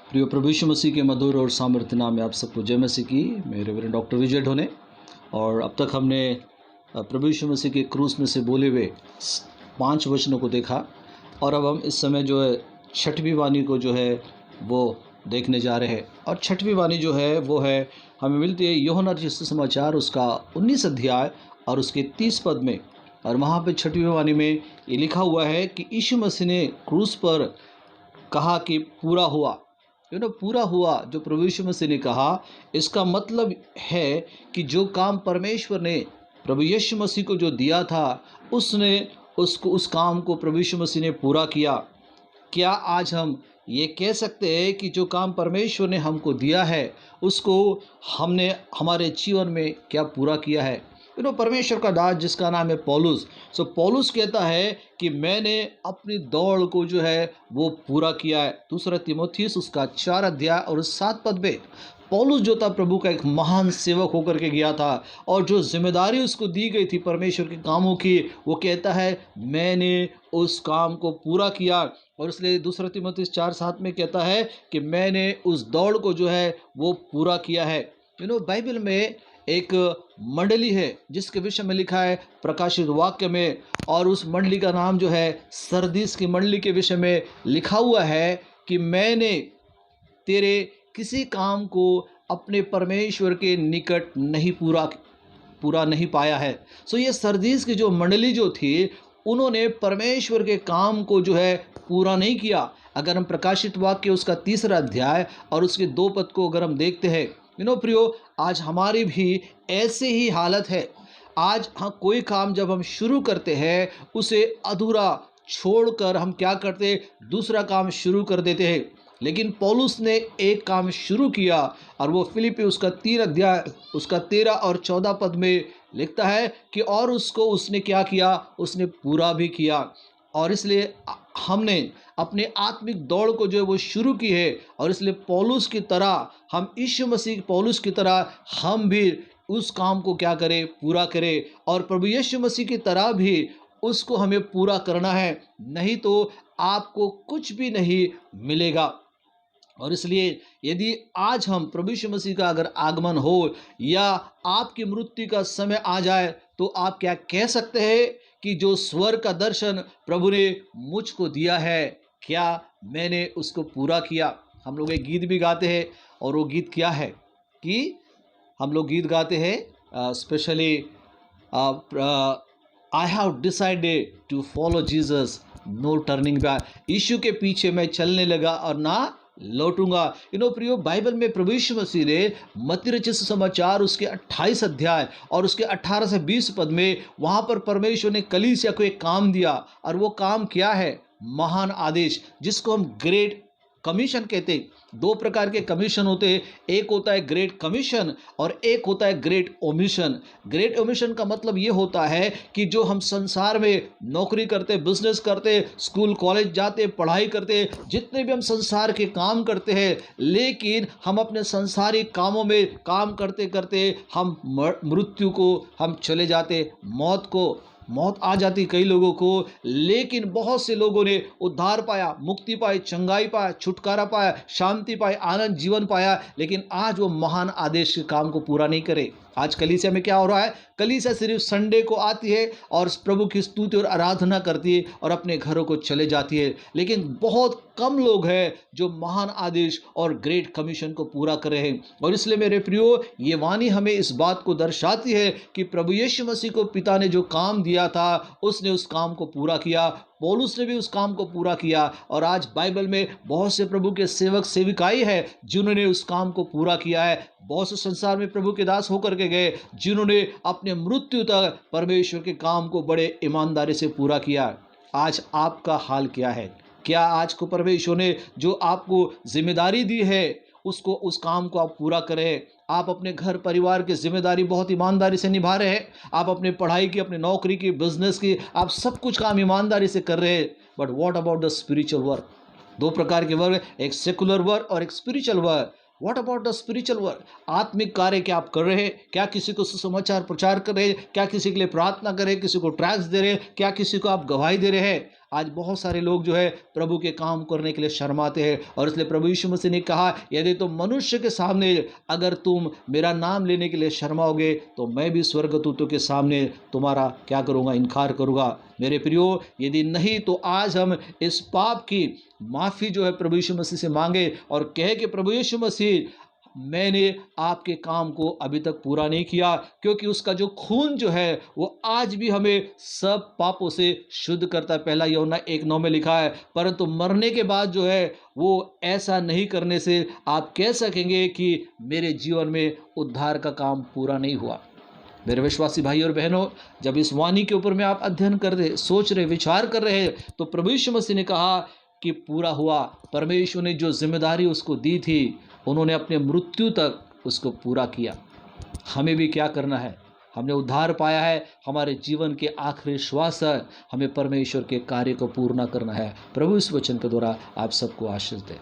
प्रिय प्रभु यीशु मसीह के मधुर और सामर्थ्य नाम में आप सबको जय मसीह की। मैं रेवरेंड डॉक्टर विजय ढोने। और अब तक हमने प्रभु यीशु मसीह के क्रूस में से बोले हुए 5 वचनों को देखा, और अब हम इस समय जो है 6वीं वाणी को जो है वो देखने जा रहे हैं। और 6वीं वाणी जो है वो है हमें मिलती है यूहन्ना रचित सुसमाचार उसका 19 अध्याय और उसके 30 पद में। और वहाँ पे 6वीं वाणी में ये लिखा हुआ है कि यीशु मसीह ने क्रूस पर कहा कि पूरा हुआ। पूरा हुआ जो प्रभु यीशु मसीह ने कहा, इसका मतलब है कि जो काम परमेश्वर ने प्रभु यीशु मसीह को जो दिया था, उसने उस काम को प्रभु यीशु मसीह ने पूरा किया। क्या आज हम ये कह सकते हैं कि जो काम परमेश्वर ने हमको दिया है उसको हमने हमारे जीवन में क्या पूरा किया है? परमेश्वर का दास जिसका नाम है पौलुस, पौलुस कहता है कि मैंने अपनी दौड़ को जो है वो पूरा किया है। 2 तीमुथियुस उसका 4 अध्याय और 7 पद में पौलुस जो था प्रभु का एक महान सेवक होकर के गया था, और जो जिम्मेदारी उसको दी गई थी परमेश्वर के कामों की, वो कहता है मैंने उस काम को पूरा किया। और इसलिए 2 तीमुथियुस 4:7 में कहता है कि मैंने उस दौड़ को जो है वो पूरा किया है। बाइबल में एक मंडली है जिसके विषय में लिखा है प्रकाशित वाक्य में, और उस मंडली का नाम जो है सरदीस की मंडली के विषय में लिखा हुआ है कि मैंने तेरे किसी काम को अपने परमेश्वर के निकट नहीं पूरा नहीं पाया है। ये सरदीस की जो मंडली जो थी, उन्होंने परमेश्वर के काम को जो है पूरा नहीं किया। अगर हम प्रकाशित वाक्य उसका 3 अध्याय और उसके 2 पद को अगर हम देखते हैं, प्रियो, आज हमारी भी ऐसे ही हालत है। आज कोई काम जब हम शुरू करते हैं, उसे अधूरा छोड़कर हम क्या करते हैं, दूसरा काम शुरू कर देते हैं। लेकिन पौलुस ने एक काम शुरू किया, और वो फिलिप्पी उसका 3 अध्याय उसका 13 और 14 पद में लिखता है कि और उसको उसने क्या किया, उसने पूरा भी किया। और इसलिए हमने अपने आत्मिक दौड़ को जो है वो शुरू की है, और इसलिए पौलुस की तरह हम यीशु मसीह पौलुस की तरह हम भी उस काम को क्या करें, पूरा करें। और प्रभु यीशु मसीह की तरह भी उसको हमें पूरा करना है, नहीं तो आपको कुछ भी नहीं मिलेगा। और इसलिए यदि आज हम प्रभु यीशु मसीह का अगर आगमन हो या आपकी मृत्यु का समय आ जाए, तो आप क्या कह सकते हैं कि जो स्वर्ग का दर्शन प्रभु ने मुझको दिया है, क्या मैंने उसको पूरा किया? हम लोग एक गीत भी गाते हैं, और वो गीत क्या है कि हम लोग गीत गाते हैं specially I have decided to follow Jesus, no turning back. यीशु के पीछे मैं चलने लगा और ना लौटूंगा। प्रियो, बाइबल में प्रभु यीशु मसीह ने मत्ती रचित सुसमाचार उसके 28 अध्याय और उसके 18 से 20 पद में, वहाँ पर परमेश्वर ने कलीसिया को एक काम दिया, और वो काम क्या है? महान आदेश, जिसको हम ग्रेट कमीशन कहते हैं। 2 प्रकार के कमीशन होते हैं, एक होता है ग्रेट कमीशन और एक होता है ग्रेट ओमिशन। ग्रेट ओमिशन का मतलब ये होता है कि जो हम संसार में नौकरी करते, बिजनेस करते, स्कूल कॉलेज जाते, पढ़ाई करते, जितने भी हम संसार के काम करते हैं, लेकिन हम अपने संसारिक कामों में काम करते करते हम मृत्यु को हम चले जाते, मौत आ जाती कई लोगों को। लेकिन बहुत से लोगों ने उद्धार पाया, मुक्ति पाई, चंगाई पाया, छुटकारा पाया, शांति पाई, आनंद जीवन पाया, लेकिन आज वो महान आदेश के काम को पूरा नहीं करे। आज कलीसिया में क्या हो रहा है? कलीसिया सिर्फ संडे को आती है और प्रभु की स्तुति और आराधना करती है और अपने घरों को चले जाती है, लेकिन बहुत कम लोग हैं जो महान आदेश और ग्रेट कमीशन को पूरा कर रहे हैं। और इसलिए मेरे प्रियो, ये वाणी हमें इस बात को दर्शाती है कि प्रभु यीशु मसीह को पिता ने जो काम दिया था, उसने उस काम को पूरा किया। पौलुस ने भी उस काम को पूरा किया, और आज बाइबल में बहुत से प्रभु के सेवक सेविकाई है जिन्होंने उस काम को पूरा किया है। बहुत से संसार में प्रभु के दास होकर के गए जिन्होंने अपने मृत्यु तक परमेश्वर के काम को बड़े ईमानदारी से पूरा किया। आज आपका हाल क्या है? क्या आज को परमेश्वर ने जो आपको जिम्मेदारी दी है, उस काम को आप पूरा करें? आप अपने घर परिवार की जिम्मेदारी बहुत ईमानदारी से निभा रहे हैं। आप अपने पढ़ाई की, अपनी नौकरी की, बिजनेस की, आप सब कुछ काम ईमानदारी से कर रहे हैं। But what about the spiritual work? 2 प्रकार के वर्क, एक सेकुलर वर्क और एक spiritual work. What about the spiritual work? आत्मिक कार्य क्या आप कर रहे हैं? क्या किसी को सुसमाचार प्रचार कर रहे हैं? क्या किसी के लिए प्रार्थना कर रहे हैं? किसी को ट्रैक्स दे रहे हैं? क्या किसी को आप गवाही दे रहे हैं? आज बहुत सारे लोग जो है प्रभु के काम करने के लिए शर्माते हैं, और इसलिए प्रभु यीशु मसीह ने कहा, यदि तुम मनुष्य के सामने अगर तुम मेरा नाम लेने के लिए शर्माओगे तो मैं भी स्वर्गदूतों के सामने तुम्हारा क्या करूँगा, इनकार करूँगा। मेरे प्रियो, यदि नहीं तो आज हम इस पाप की माफ़ी जो है प्रभु यीशु मसीह से मांगे और कहे कि प्रभु यीशु मसीह, मैंने आपके काम को अभी तक पूरा नहीं किया, क्योंकि उसका जो खून जो है वो आज भी हमें सब पापों से शुद्ध करता है। पहला यूहन्ना 1:9 में लिखा है। परंतु मरने के बाद जो है वो ऐसा नहीं करने से आप कह सकेंगे कि मेरे जीवन में उद्धार का काम पूरा नहीं हुआ। मेरे विश्वासी भाई और बहनों, जब इस वाणी के ऊपर में आप अध्ययन कर रहे, सोच रहे, विचार कर रहे हैं, तो प्रभु यीशु मसीह ने कहा कि पूरा हुआ। परमेश्वर ने जो जिम्मेदारी उसको दी थी, उन्होंने अपने मृत्यु तक उसको पूरा किया। हमें भी क्या करना है? हमने उद्धार पाया है, हमारे जीवन के आखिरी श्वास है, हमें परमेश्वर के कार्य को पूर्ण करना है। प्रभु इस वचन के द्वारा आप सबको आशीष दे।